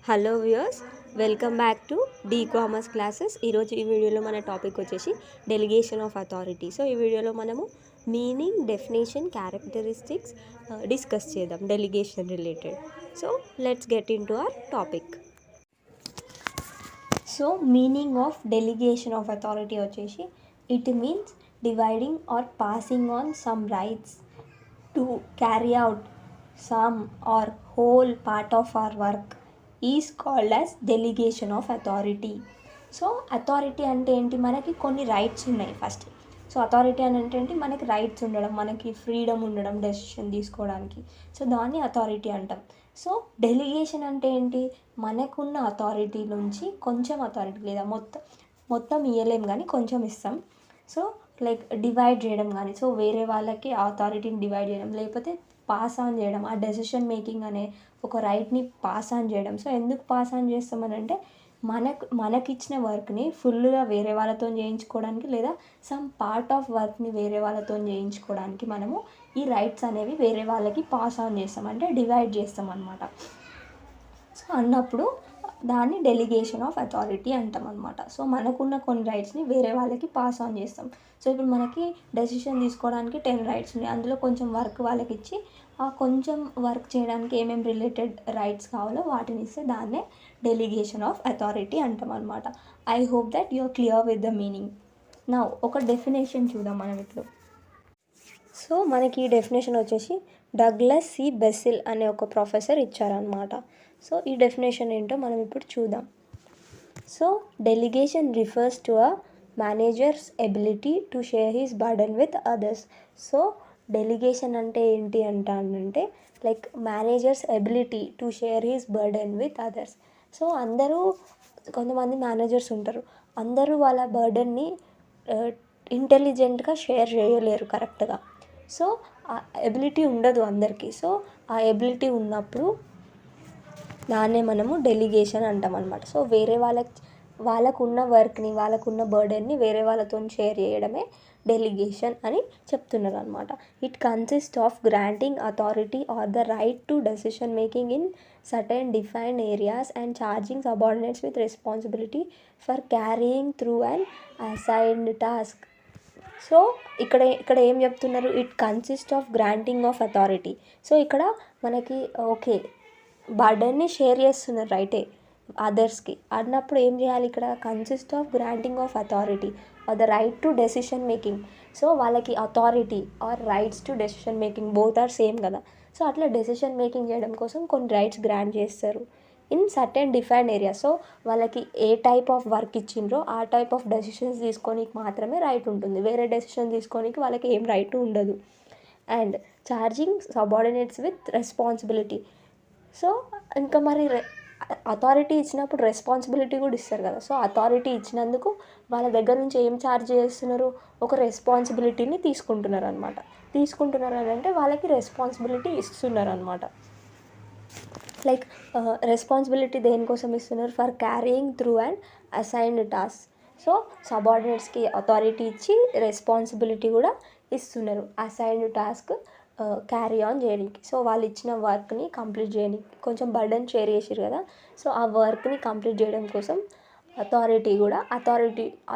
Hello viewers, welcome back to D commerce classes. ఈరోజు ఈ వీడియోలో మన టాపిక్ వచ్చేసి డెలిగేషన్ ఆఫ్ అథారిటీ. సో ఈ వీడియోలో మనము మీనింగ్, డెఫినేషన్, క్యారెక్టరిస్టిక్స్ డిస్కస్ చేద్దాం delegation related. So let's get into our topic. So meaning of delegation of authority వచ్చేసి it means dividing or passing on some rights to carry out some or whole part of our work is called as delegation of authority. So authority అంటే ఏంటి, మనకి కొన్ని rights ఉన్నాయి first. So authority అని అంటే ఏంటి, మనకి రైట్స్ ఉండడం, మనకి ఫ్రీడమ్ ఉండడం డెసిషన్ తీసుకోవడానికి. సో దాన్ని అథారిటీ అంటాం. సో డెలిగేషన్ అంటే ఏంటి, మనకున్న అథారిటీ నుంచి కొంచెం అథారిటీ లేదా మొత్తం ఇవ్వలేం కానీ కొంచెం ఇస్తాం. సో లైక్ డివైడ్ చేయడం కానీ, సో వేరే వాళ్ళకి ఆ అథారిటీని డివైడ్ చేయడం, లేకపోతే పాస్ ఆన్ చేయడం, ఆ డెసిషన్ మేకింగ్ అనే ఒక రైట్ని పాస్ ఆన్ చేయడం. సో ఎందుకు పాస్ ఆన్ చేస్తామని అంటే మనకిచ్చిన వర్క్ని ఫుల్గా వేరే వాళ్ళతో చేయించుకోవడానికి, లేదా సమ్ పార్ట్ ఆఫ్ వర్క్ని వేరే వాళ్ళతో చేయించుకోవడానికి మనము ఈ రైట్స్ అనేవి వేరే వాళ్ళకి పాస్ ఆన్ చేస్తాం, అంటే డివైడ్ చేస్తాం అన్నమాట. సో అన్నప్పుడు దాన్ని డెలిగేషన్ ఆఫ్ అథారిటీ అంటాం అనమాట. సో మనకున్న కొన్ని రైట్స్ని వేరే వాళ్ళకి పాస్ ఆన్ చేస్తాం. సో ఇప్పుడు మనకి డెసిషన్ తీసుకోవడానికి 10 రైట్స్ ఉన్నాయి, అందులో కొంచెం వర్క్ వాళ్ళకి ఇచ్చి ఆ కొంచెం వర్క్ చేయడానికి ఏమేమి రిలేటెడ్ రైట్స్ కావాలో వాటిని ఇస్తే దాన్నే డెలిగేషన్ ఆఫ్ అథారిటీ అంటాం అనమాట. I hope that you are clear with the meaning. నా ఒక డెఫినేషన్ చూద్దాం మనం ఇప్పుడు. సో మనకి ఈ డెఫినేషన్ వచ్చేసి డగ్లస్ సి బెసిల్ అనే ఒక ప్రొఫెసర్ ఇచ్చారనమాట. సో ఈ డెఫినేషన్ ఏంటో మనం ఇప్పుడు చూద్దాం. So delegation refers to a managers ability to share his burden with others. So delegation అంటే ఏంటి అంటే like managers ability to share his burden with others. So కొంతమంది మేనేజర్స్ ఉంటారు, అందరూ వాళ్ళ బర్డన్ని ఇంటెలిజెంట్గా షేర్ చేయలేరు కరెక్ట్గా. సో ఆ ఎబిలిటీ ఉండదు అందరికీ. సో ఆ ఎబిలిటీ ఉన్నప్పుడు దాన్నే మనము డెలిగేషన్ అంటాం అనమాట. సో వేరే వాళ్ళకున్న వర్క్ని, వాళ్ళకున్న బర్డన్ని వేరే వాళ్ళతో షేర్ చేయడమే డెలిగేషన్ అని చెప్తున్నారు అనమాట. It consist of granting authority or the right to decision making in certain defined areas and charging subordinates with responsibility for carrying through and assigned task. So ఇక్కడ ఏం చెప్తున్నారు, it consist of granting of authority. So ఇక్కడ మనకి okay బర్డన్ని share చేస్తున్నారు రైటే అదర్స్కి అన్నప్పుడు ఏం చేయాలి, ఇక్కడ consist of granting of authority or the right to decision making. So వాళ్ళకి authority or rights to decision making both are same కదా. సో అట్లా డెసిషన్ మేకింగ్ చేయడం కోసం కొన్ని రైట్స్ గ్రాంట్ చేస్తారు in certain defined area. So వాళ్ళకి ఏ type of work ఇచ్చిండ్రో ఆ టైప్ ఆఫ్ డెసిషన్స్ తీసుకోనికి మాత్రమే రైట్ ఉంటుంది, వేరే డెసిషన్ తీసుకోనికి వాళ్ళకి ఏం రైట్ ఉండదు. And charging subordinates with responsibility. So ఇంకా మరి అథారిటీ ఇచ్చినప్పుడు రెస్పాన్సిబిలిటీ కూడా ఇస్తారు కదా. సో అథారిటీ ఇచ్చినందుకు వాళ్ళ దగ్గర నుంచి ఏం ఛార్జ్ చేస్తున్నారు, ఒక రెస్పాన్సిబిలిటీని తీసుకుంటున్నారు అనమాట. తీసుకుంటున్నారు అని అంటే వాళ్ళకి రెస్పాన్సిబిలిటీ ఇస్తున్నారు అనమాట. లైక్ రెస్పాన్సిబిలిటీ దేనికోసం ఇస్తున్నారు, for carrying through and assigned task. So సబార్డినేట్స్కి అథారిటీ ఇచ్చి రెస్పాన్సిబిలిటీ కూడా ఇస్తున్నారు అసైన్డ్ టాస్క్ క్యారీ ఆన్ చేయడానికి. సో వాళ్ళు ఇచ్చిన వర్క్ని కంప్లీట్ చేయడానికి, కొంచెం బర్డన్ షేర్ చేసారు కదా, సో ఆ వర్క్ని కంప్లీట్ చేయడం కోసం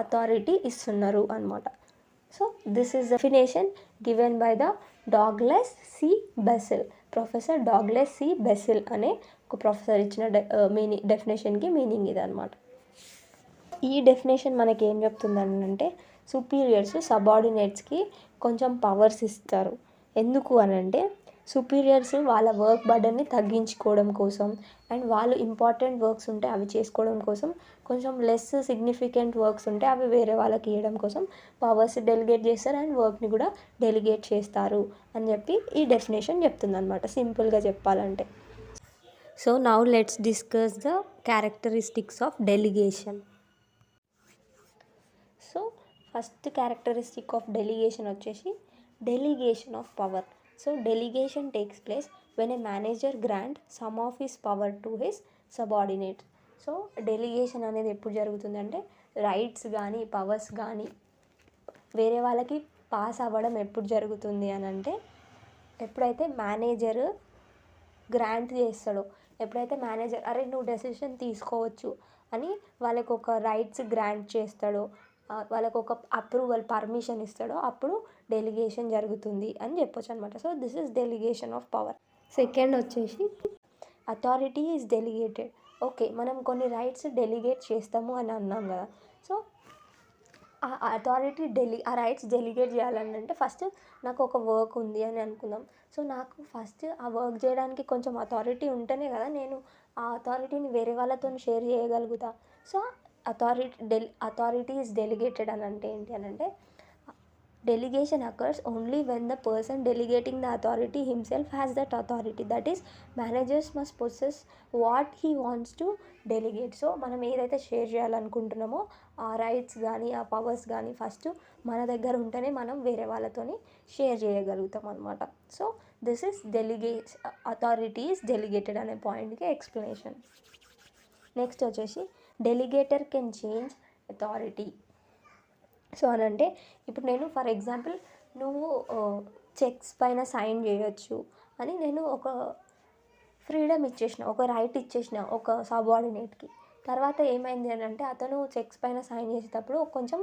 అథారిటీ ఇస్తున్నారు అనమాట. So this is definition given by the Douglas C Basil. Professor Douglas C Basil అనే ఒక ప్రొఫెసర్ ఇచ్చిన డెఫినేషన్కి మీనింగ్ ఇది అనమాట. ఈ డెఫినేషన్ మనకి ఏం చెప్తుందని అంటే సుపీరియర్స్ సబార్డినేట్స్కి కొంచెం పవర్స్ ఇస్తారు. ఎందుకు అని అంటే సుపీరియర్స్ వాళ్ళ వర్క్ బర్డన్ని తగ్గించుకోవడం కోసం అండ్ వాళ్ళు ఇంపార్టెంట్ వర్క్స్ ఉంటే అవి చేసుకోవడం కోసం, కొంచెం లెస్ సిగ్నిఫికెంట్ వర్క్స్ ఉంటే అవి వేరే వాళ్ళకి ఇవ్వడం కోసం పవర్స్ డెలిగేట్ చేస్తారు అండ్ వర్క్ని కూడా డెలిగేట్ చేస్తారు అని చెప్పి ఈ డెఫినేషన్ చెప్తుంది అనమాట, సింపుల్గా చెప్పాలంటే. So now let's discuss the characteristics of delegation. So first characteristic of delegation వచ్చేసి delegation of power. So delegation takes place when a manager grant some of his power to his subordinates. So delegation అనేది ఎప్పుడు జరుగుతుందంటే rights కానీ powers కానీ వేరే వాళ్ళకి pass అవ్వడం ఎప్పుడు జరుగుతుంది అని అంటే ఎప్పుడైతే మేనేజర్ గ్రాంట్ చేస్తాడో, ఎప్పుడైతే మేనేజర్ అరే నువ్వు డెసిషన్ తీసుకోవచ్చు అని వాళ్ళకి ఒక రైట్స్ గ్రాంట్ చేస్తాడో, వాళ్ళకు ఒక అప్రూవల్ పర్మిషన్ ఇస్తాడో అప్పుడు డెలిగేషన్ జరుగుతుంది అని చెప్పొచ్చు అనమాట. So this is delegation of power. Second వచ్చేసి అథారిటీ ఈజ్ డెలిగేటెడ్. ఓకే, మనం కొన్ని రైట్స్ డెలిగేట్ చేస్తాము అని అన్నాం కదా. సో ఆ అథారిటీ ఆ రైట్స్ డెలిగేట్ చేయాలని అంటే ఫస్ట్ నాకు ఒక వర్క్ ఉంది అని అనుకుందాం. సో నాకు ఫస్ట్ ఆ వర్క్ చేయడానికి కొంచెం అథారిటీ ఉంటేనే కదా నేను ఆ అథారిటీని వేరే వాళ్ళతో షేర్ చేయగలుగుతా. సో అథారిటీ ఈజ్ డెలిగేటెడ్ అని అంటే ఏంటి అని అంటే delegation occurs only when the person delegating the authority himself has that authority. That is, managers must possess what he wants to delegate. So మనం ఏదైతే షేర్ చేయాలనుకుంటున్నామో ఆ రైట్స్ కానీ ఆ పవర్స్ కానీ ఫస్ట్ మన దగ్గర ఉంటేనే మనం వేరే వాళ్ళతోని షేర్ చేయగలుగుతాం అనమాట. So this is authority is delegated అనే పాయింట్కి ఎక్స్ప్లెనేషన్. నెక్స్ట్ వచ్చేసి డెలిగేటర్ కెన్ చేంజ్ అథారిటీ. సో అని అంటే ఇప్పుడు నేను ఫర్ ఎగ్జాంపుల్ నువ్వు చెక్స్ పైన సైన్ చేయొచ్చు అని నేను ఒక ఫ్రీడమ్ ఇచ్చేసిన, ఒక రైట్ ఇచ్చేసిన ఒక సబార్డినేట్కి. తర్వాత ఏమైంది అని అంటే అతను చెక్స్ పైన సైన్ చేసేటప్పుడు కొంచెం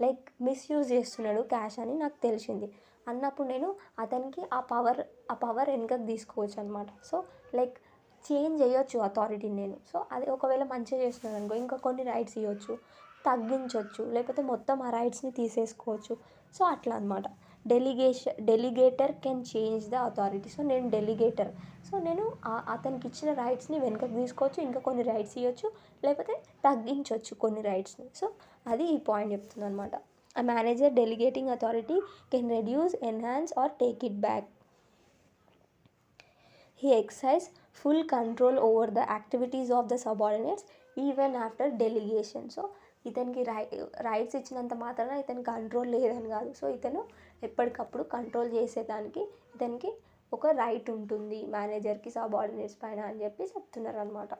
లైక్ మిస్యూజ్ చేస్తున్నాడు క్యాష్ అని నాకు తెలిసింది అన్నప్పుడు నేను అతనికి ఆ పవర్ వెనకకి తీసుకోవచ్చు అనమాట. సో లైక్ చేంజ్ చేయొచ్చు అథారిటీని నేను. సో అది ఒకవేళ మంచిగా చేస్తున్నాను అనుకో ఇంకా కొన్ని రైట్స్ ఇవ్వచ్చు, తగ్గించవచ్చు, లేకపోతే మొత్తం ఆ రైట్స్ని తీసేసుకోవచ్చు. సో అట్లా అనమాట. Delegator can change the authority. So నేను డెలిగేటర్. సో నేను అతనికి ఇచ్చిన రైట్స్ని వెనకకి తీసుకోవచ్చు, ఇంకా కొన్ని రైట్స్ ఇవ్వచ్చు, లేకపోతే తగ్గించవచ్చు కొన్ని రైట్స్ని. సో అది ఈ పాయింట్ చెప్తుంది అనమాట. A manager delegating authority can reduce, enhance or take it back. He exercises full control over the activities of the subordinates even after delegation. So ఇతనికి రైట్స్ ఇచ్చినంత మాత్రాన ఇతనికి కంట్రోల్ లేదని కాదు. సో ఇతను ఎప్పటికప్పుడు కంట్రోల్ చేసేదానికి ఇతనికి ఒక రైట్ ఉంటుంది మేనేజర్కి సబార్డినేట్స్ పైన అని చెప్పి చెప్తున్నారు అనమాట.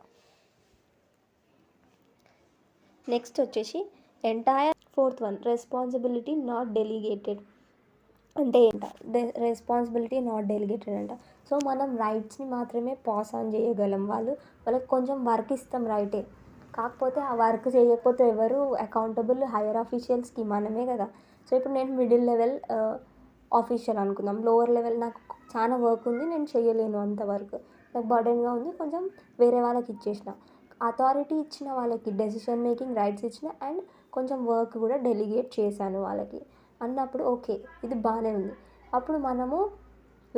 నెక్స్ట్ వచ్చేసి entire fourth one, responsibility not delegated. అంటే ఏంట రెస్పాన్సిబిలిటీ నాట్ డెలిగేటెడ్ అంట. సో మనం రైట్స్ని మాత్రమే పాస్ ఆన్ చేయగలం. వాళ్ళకి కొంచెం వర్క్ ఇస్తాం రైటే, కాకపోతే ఆ వర్క్ చేయకపోతే ఎవరు అకౌంటబుల్? హైయర్ ఆఫీషియల్స్కి మనమే కదా. సో ఇప్పుడు నేను మిడిల్ లెవెల్ ఆఫీషియల్ అనుకుందాం, లోవర్ లెవెల్ నాకు చాలా వర్క్ ఉంది, నేను చేయలేను అంత వర్క్, నాకు బర్డెన్గా ఉంది, కొంచెం వేరే వాళ్ళకి ఇచ్చేసిన. అథారిటీ ఇచ్చిన వాళ్ళకి డెసిషన్ మేకింగ్ రైట్స్ ఇచ్చిన అండ్ కొంచెం వర్క్ కూడా డెలిగేట్ చేశాను వాళ్ళకి అన్నప్పుడు ఓకే ఇది బాగానే ఉంది. అప్పుడు మనము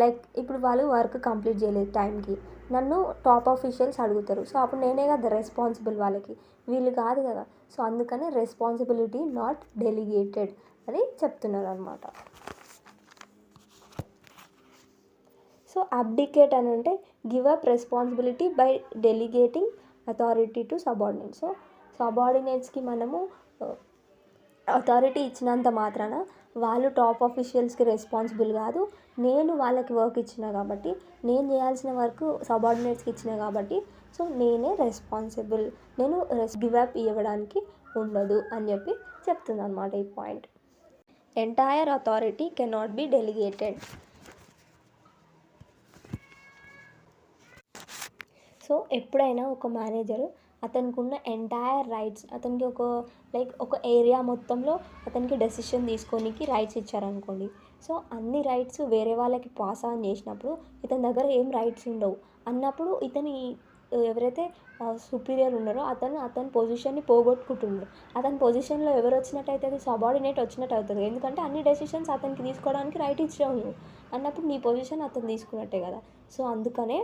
లైక్ ఇప్పుడు వాళ్ళు వర్క్ కంప్లీట్ చేయలేదు టైంకి, నన్ను టాప్ ఆఫీషియల్స్ అడుగుతారు. సో అప్పుడు నేనే కదా రెస్పాన్సిబుల్, వాళ్ళకి వీళ్ళు కాదు కదా. సో అందుకని రెస్పాన్సిబిలిటీ నాట్ డెలిగేటెడ్ అని చెప్తున్నారు అనమాట. సో అబ్డికేట్ అని అంటే give up responsibility by delegating authority to subordinates. So సబార్డినేట్స్కి మనము అథారిటీ ఇచ్చినంత మాత్రాన వాళ్ళు టాప్ ఆఫీషియల్స్కి రెస్పాన్సిబుల్ కాదు. నేను వాళ్ళకి వర్క్ ఇచ్చిన కాబట్టి, నేను చేయాల్సిన వర్క్ సబార్డినేట్స్కి ఇచ్చిన కాబట్టి సో నేనే రెస్పాన్సిబుల్, నేను గివ్ అప్ ఇవ్వడానికి ఉండదు అని చెప్పి చెప్తుంది అనమాట ఈ point. Entire authority cannot be delegated. So ఎప్పుడైనా ఒక మేనేజరు అతనికి ఉన్న ఎంటైర్ రైట్స్, అతనికి ఒక ఏరియా మొత్తంలో అతనికి డెసిషన్ తీసుకోనికి రైట్స్ ఇచ్చారనుకోండి. సో అన్ని రైట్స్ వేరే వాళ్ళకి పాస్ ఆన్ చేసినప్పుడు ఇతని దగ్గర ఏం రైట్స్ ఉండవు అన్నప్పుడు ఇతని ఎవరైతే సుపీరియర్ ఉన్నారో అతని పొజిషన్ని పోగొట్టుకుంటున్నారు. అతని పొజిషన్లో ఎవరు వచ్చినట్టు అవుతుంది? సబార్డినేట్ వచ్చినట్టు అవుతుంది. ఎందుకంటే అన్ని డెసిషన్స్ అతనికి తీసుకోవడానికి రైట్ ఇచ్చావు అన్నప్పుడు నీ పొజిషన్ అతను తీసుకున్నట్టే కదా. సో అందుకనే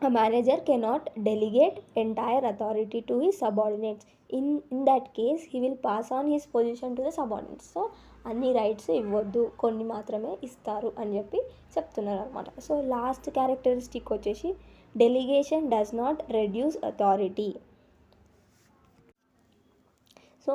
a manager cannot delegate entire authority to his subordinates. In that case, he will pass on his position to the subordinates. So అన్ని రైట్స్ ఇవ్వద్దు, కొన్ని మాత్రమే ఇస్తారు అని చెప్పి చెప్తున్నారు అనమాట. సో లాస్ట్ క్యారెక్టరిస్టిక్ వచ్చేసి delegation does not reduce authority. So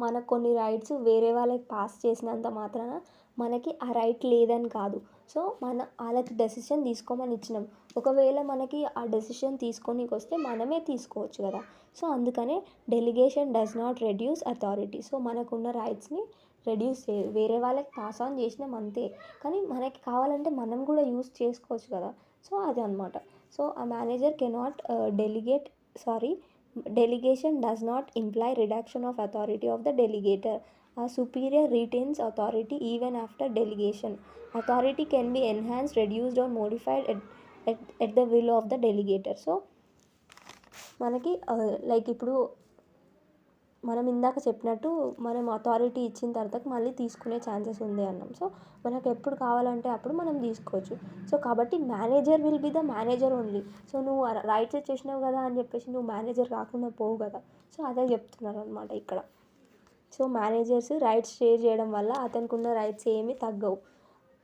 మనకు కొన్ని రైట్స్ వేరే వాళ్ళకి పాస్ చేసినంత మాత్రాన మనకి ఆ రైట్ లేదని కాదు. సో వాళ్ళకి డెసిషన్ తీసుకోమని ఇచ్చినాం, ఒకవేళ మనకి ఆ డెసిషన్ తీసుకోనికి వస్తే మనమే తీసుకోవచ్చు కదా. సో అందుకనే delegation does not reduce authority. So మనకున్న రైట్స్ని రెడ్యూస్ వేరే వాళ్ళకి పాస్ ఆన్ చేసినాం అంతే, కానీ మనకి కావాలంటే మనం కూడా యూస్ చేసుకోవచ్చు కదా. సో అది అనమాట. So a manager cannot delegate, sorry, delegation does not imply reduction of authority of the delegator. A superior retains authority even after delegation. Authority can be enhanced, reduced or modified at the will of the delegator. So మనకి like ఇప్పుడు మనం ఇందాక చెప్పినట్టు మనం authority ఇచ్చిన తర్వాత మళ్ళీ తీసుకునే ఛాన్సెస్ ఉంది అన్నాం. సో మనకు ఎప్పుడు కావాలంటే అప్పుడు మనం తీసుకోవచ్చు. సో కాబట్టి manager will be the manager only. So నువ్వు రైట్స్ ఇచ్చేసినావు కదా అని చెప్పేసి నువ్వు మేనేజర్ కాకుండా పోవు కదా. సో అదే చెప్తున్నారు అనమాట ఇక్కడ. సో మేనేజర్స్ రైట్స్ షేర్ చేయడం వల్ల అతనికి ఉన్న రైట్స్ ఏమీ తగ్గవు.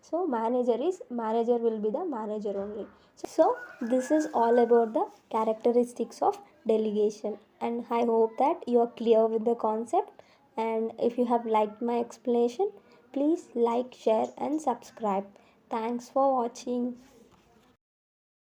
So manager will be the manager only. So this is all about the characteristics of delegation, and I hope that you are clear with the concept. And if you have liked my explanation, please like, share and subscribe. Thanks for watching.